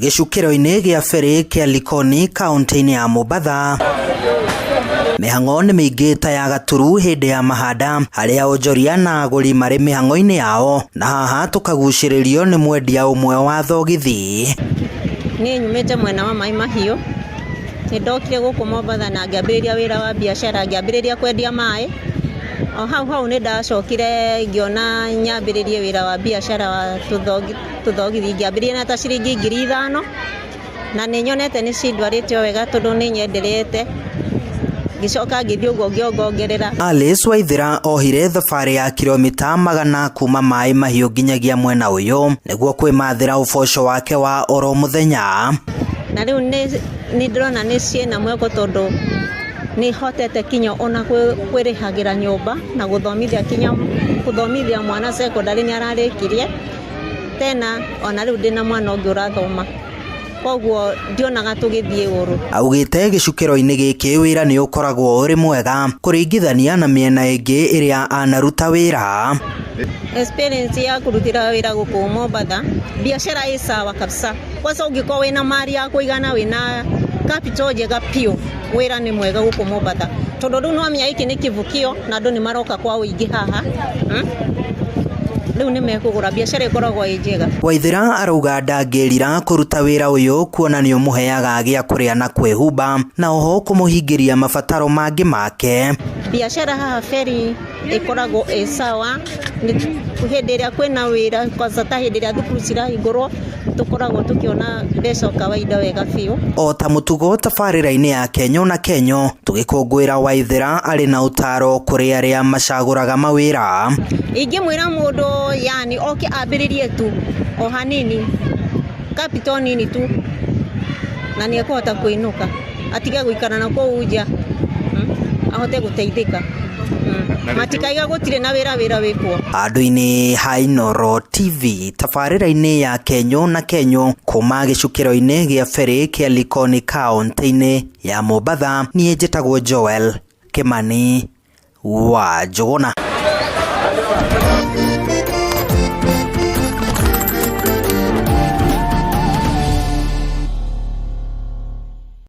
gicukiro-ini gia feri kia Likoni kaunti-ini ya Mombatha. Mihango nĩ mĩingĩ ta ya gaturu hĩndĩ ya mahanda harĩa onjoria na agũri marĩ mĩhango-inĩ yao, na haha tukagucĩrĩrio nĩ mwendia ũmwe wa thogithi. Niĩ nyumĩte mwena wa Mai Mahiũ, ndokire gũkũ Mombatha na ngĩambĩrĩria wĩra wa biacara, ngĩambĩrĩria kwendia maĩ. O hau nĩ ndacokire ngĩona nyambĩrĩrie wĩra wa biacara wa tũthogithi, ngĩambĩrĩria na ta ciringi 5,000 na nĩ nyonete nĩ cindwarĩte wega tondũ nĩ nyenderete. Gicoka ngĩthiĩ ũguo ngĩongongerera. Alice Waithira ohire thabarĩ ya kilomita 100 kuma Mai Mahiũ nginyagia mwena ũyũ nĩguo kwĩmathĩra ũboco wake wa oro mũthenya. Na rĩu nĩ ndĩrona nĩ ciĩna mweko tondũ nĩ hotete kinya ona kwĩrĩhagĩra nyũmba na gũthomithia mwana secondary nĩ ararĩkirie tena, ona rĩu ndĩna mwana ũngĩ ũrathoma, koguo ndionaga tũgĩthiĩ ũru. Augĩte gĩcukĩro-inĩ gĩkĩ wĩra nĩ ũkoragwo ũrĩ mwega kũringithania na mĩena ĩngĩ ĩrĩa anaruta wĩra. Experience ya kũrutĩra wĩra gũkũ Mombatha, biacara ĩ sawa kabisa. Kwanza ũngĩkorwo wĩna mari ya kũigana, wĩna capital njega piũ, wĩra nĩ mwega gũkũ Mombatha tondũ rĩu nĩwamenya gĩkĩ nĩ kĩvukio na andũ nĩ maroka kwa ũingĩ haha. Rĩu nĩ mekũgũra, biacara ĩkoragwo ĩ njega. Waithira arauga ndangĩrira kũruta wĩra ũyũ kuona nĩ ũmũheaga gĩa kũrĩa na kwĩhumba na oho kũmũhingĩria mabataro mangĩ make. Biacara haha feri ĩkoragwo ĩ sawa hĩndĩ ĩrĩa kwĩna wĩra, kwanza ta hĩndĩ ĩrĩa thukuru cirahingũrwo tukoragwo tukiona mbeca kawaida wega biũ. O ta mũtugo tabarĩra-inĩ ya Kenyo na Kenyo, tũgĩkũngũĩra Waithira arĩ na ũtaro kũrĩ arĩa macagũraga mawĩra. Ingĩmwĩra mũndũ yani oke ambĩrĩrie tu o hanini, capital nini tu, na nĩ ekũhota kũinũka, atige gũikara na kũu nja, ahote gũteithĩka. Matikaiga gũtirĩ na wĩra wĩkwo. Andũ-inĩ ha Inooro TV, tabarĩra-inĩ ya Kenyo na Kenyo kuma gĩcukĩro-inĩ gĩa feri kĩa Likoni kaunti-inĩ ya Mombatha, niĩ njĩtagwo Joel Kimani wa Njũgũna.